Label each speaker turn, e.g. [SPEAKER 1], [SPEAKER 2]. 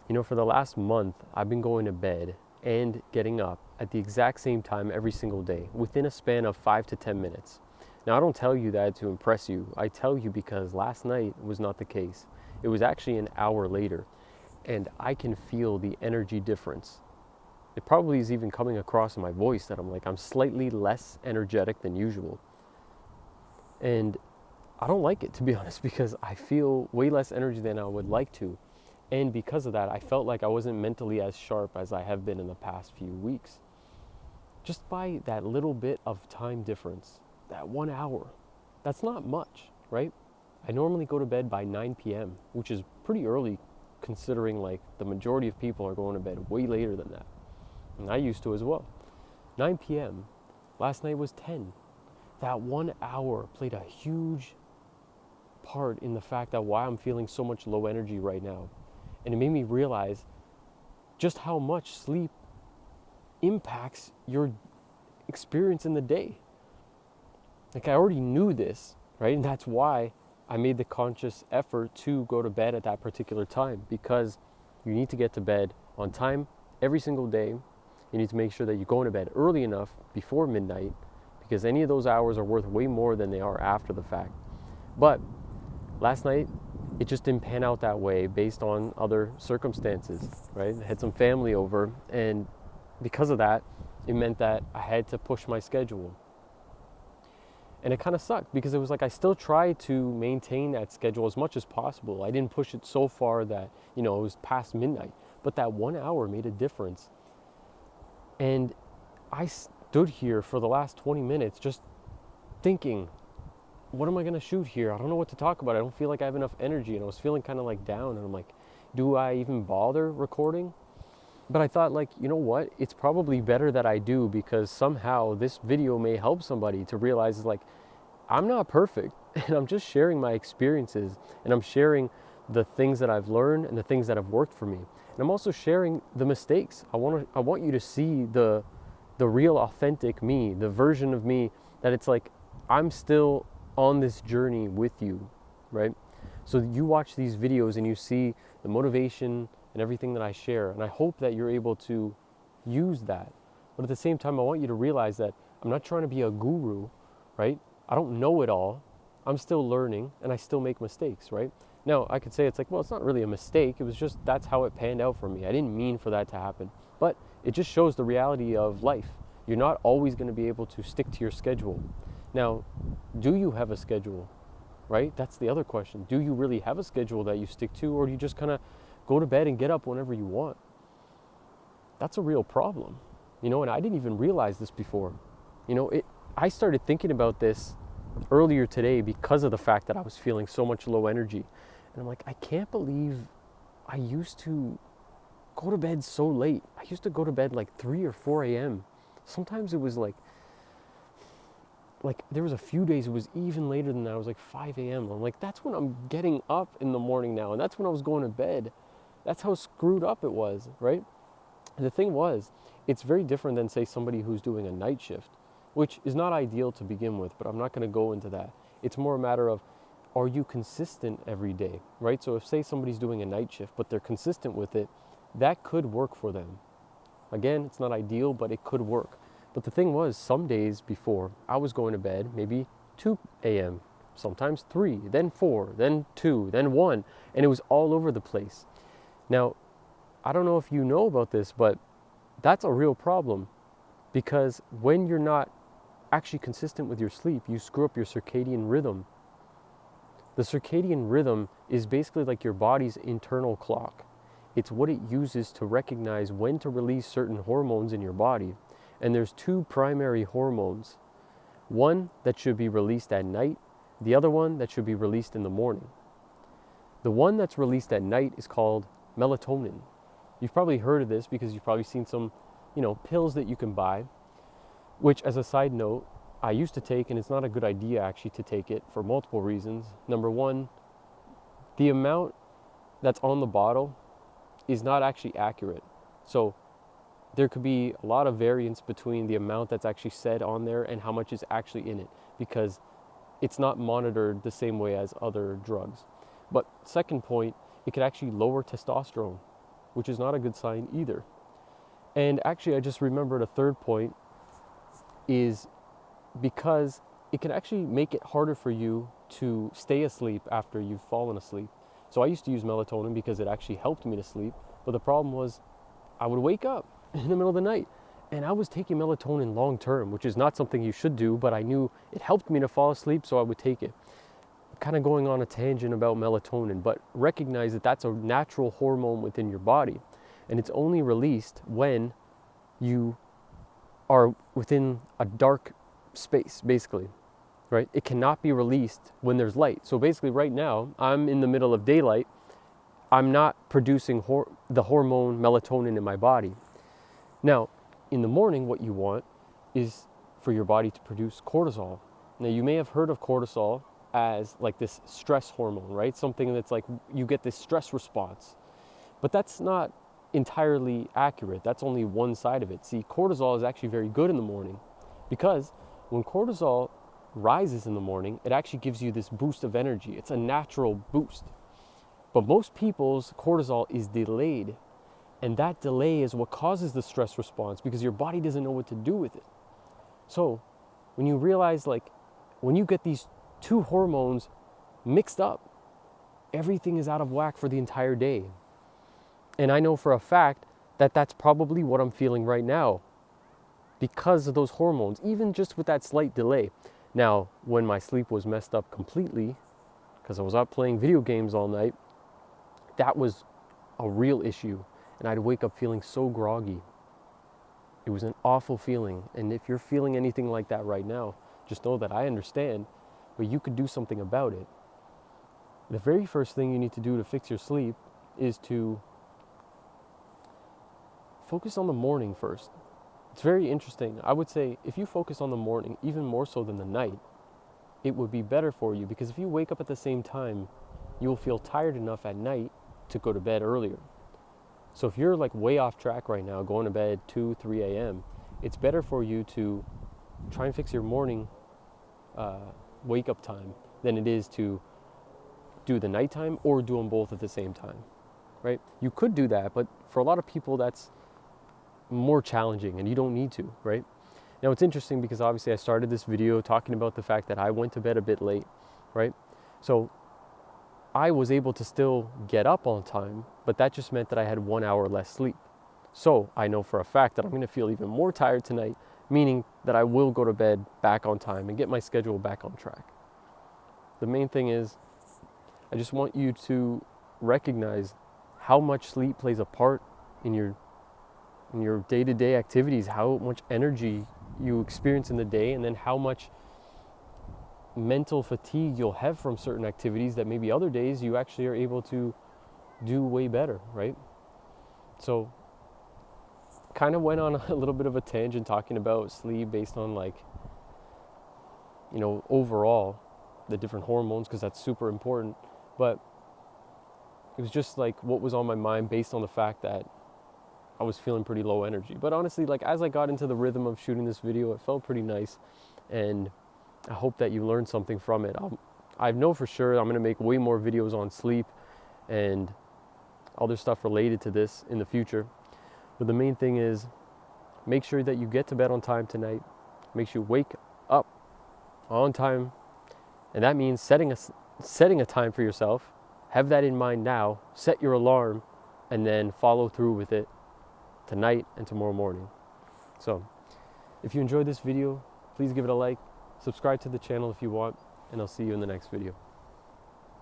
[SPEAKER 1] For the last month, I've been going to bed and getting up at the exact same time every single day within a span of 5 to 10 minutes. Now, I don't tell you that to impress you. I tell you because last night was not the case. It was actually an hour later, and I can feel the energy difference. It probably is even coming across in my voice that I'm slightly less energetic than usual. And I don't like it, to be honest, because I feel way less energy than I would like to. And because of that, I felt like I wasn't mentally as sharp as I have been in the past few weeks. Just by that little bit of time difference, that 1 hour, that's not much, right? I normally go to bed by 9 p.m., which is pretty early considering like the majority of people are going to bed way later than that. And I used to as well. 9 p.m., last night was 10. That 1 hour played a huge part in the fact that why I'm feeling so much low energy right now. And it made me realize just how much sleep impacts your experience in the day. Like, I already knew this, right? And that's why I made the conscious effort to go to bed at that particular time, because you need to get to bed on time every single day. You need to make sure that you're going to bed early enough before midnight, because any of those hours are worth way more than they are after the fact. But last night, it just didn't pan out that way based on other circumstances, right? I had some family over, and because of that, it meant that I had to push my schedule. And it kind of sucked because it was like I still tried to maintain that schedule as much as possible. I didn't push it so far that, it was past midnight. But that 1 hour made a difference. And I stood here for the last 20 minutes just thinking, what am I going to shoot here? I don't know what to talk about. I don't feel like I have enough energy. And I was feeling kind of like down. And I'm like, do I even bother recording? But I thought, like, you know what? It's probably better that I do, because somehow this video may help somebody to realize, like, I'm not perfect, and I'm just sharing my experiences, and I'm sharing the things that I've learned and the things that have worked for me. And I'm also sharing the mistakes. I want you to see the real authentic me, the version of me that it's like I'm still on this journey with you, right? So you watch these videos and you see the motivation and everything that I share. And I hope that you're able to use that. But at the same time, I want you to realize that I'm not trying to be a guru, right? I don't know it all. I'm still learning and I still make mistakes, right? Now, I could say it's like, well, it's not really a mistake. It was just that's how it panned out for me. I didn't mean for that to happen. But it just shows the reality of life. You're not always going to be able to stick to your schedule. Now, do you have a schedule, right? That's the other question. Do you really have a schedule that you stick to, or do you just kind of go to bed and get up whenever you want? That's a real problem, and I didn't even realize this before. I started thinking about this earlier today because of the fact that I was feeling so much low energy. And I'm like, I can't believe I used to go to bed so late. I used to go to bed like 3 or 4 a.m. Sometimes it was like there was a few days it was even later than that. It was like 5 a.m. I'm like, that's when I'm getting up in the morning now. And that's when I was going to bed. That's how screwed up it was, right? And the thing was, it's very different than, say, somebody who's doing a night shift, which is not ideal to begin with, but I'm not going to go into that. It's more a matter of, are you consistent every day, right? So if, say, somebody's doing a night shift, but they're consistent with it, that could work for them. Again, it's not ideal, but it could work. But the thing was, some days before, I was going to bed maybe 2 a.m., sometimes 3, then 4, then 2, then 1, and it was all over the place. Now, I don't know if you know about this, but that's a real problem, because when you're not actually consistent with your sleep, you screw up your circadian rhythm. The circadian rhythm is basically like your body's internal clock. It's what it uses to recognize when to release certain hormones in your body. And there's 2 primary hormones. One that should be released at night, the other one that should be released in the morning. The one that's released at night is called melatonin. You've probably heard of this because you've probably seen some, pills that you can buy, which, as a side note, I used to take, and it's not a good idea actually to take it for multiple reasons. Number one, the amount that's on the bottle is not actually accurate. So there could be a lot of variance between the amount that's actually said on there and how much is actually in it, because it's not monitored the same way as other drugs. But second point, it could actually lower testosterone, which is not a good sign either. And actually, I just remembered a third point is because it can actually make it harder for you to stay asleep after you've fallen asleep. So I used to use melatonin because it actually helped me to sleep. But the problem was I would wake up in the middle of the night and I was taking melatonin long term, which is not something you should do, but I knew it helped me to fall asleep, so I would take it. Kind of going on a tangent about melatonin, but recognize that that's a natural hormone within your body. And it's only released when you are within a dark space, basically, right? It cannot be released when there's light. So basically right now, I'm in the middle of daylight. I'm not producing the hormone melatonin in my body. Now, in the morning, what you want is for your body to produce cortisol. Now, you may have heard of cortisol as like this stress hormone, right? Something that's like you get this stress response. But that's not entirely accurate. That's only one side of it. See, cortisol is actually very good in the morning because when cortisol rises in the morning, it actually gives you this boost of energy. It's a natural boost. But most people's cortisol is delayed. And that delay is what causes the stress response because your body doesn't know what to do with it. So when you realize, like, when you get these two hormones mixed up, everything is out of whack for the entire day. And I know for a fact that that's probably what I'm feeling right now because of those hormones, even just with that slight delay. Now, when my sleep was messed up completely because I was out playing video games all night, that was a real issue. And I'd wake up feeling so groggy. It was an awful feeling. And if you're feeling anything like that right now, just know that I understand, but you could do something about it. The very first thing you need to do to fix your sleep is to focus on the morning first. It's very interesting. I would say if you focus on the morning, even more so than the night, it would be better for you because if you wake up at the same time, you will feel tired enough at night to go to bed earlier. So if you're like way off track right now, going to bed 2, 3 a.m., it's better for you to try and fix your morning wake up time than it is to do the nighttime or do them both at the same time, right? You could do that, but for a lot of people, that's more challenging and you don't need to, right? Now it's interesting because obviously I started this video talking about the fact that I went to bed a bit late, right? So I was able to still get up on time, but that just meant that I had 1 hour less sleep. So I know for a fact that I'm going to feel even more tired tonight, meaning that I will go to bed back on time and get my schedule back on track. The main thing is, I just want you to recognize how much sleep plays a part in your day-to-day activities, how much energy you experience in the day, and then how much mental fatigue you'll have from certain activities that maybe other days you actually are able to do way better, right? So kind of went on a little bit of a tangent talking about sleep based on like, you know, overall the different hormones because that's super important, but it was just like what was on my mind based on the fact that I was feeling pretty low energy. But honestly, like as I got into the rhythm of shooting this video, it felt pretty nice, and I hope that you learned something from it. I know for sure I'm going to make way more videos on sleep and other stuff related to this in the future. But the main thing is make sure that you get to bed on time tonight. Make sure you wake up on time. And that means setting a time for yourself. Have that in mind now. Set your alarm and then follow through with it tonight and tomorrow morning. So if you enjoyed this video, please give it a like. Subscribe to the channel if you want, and I'll see you in the next video.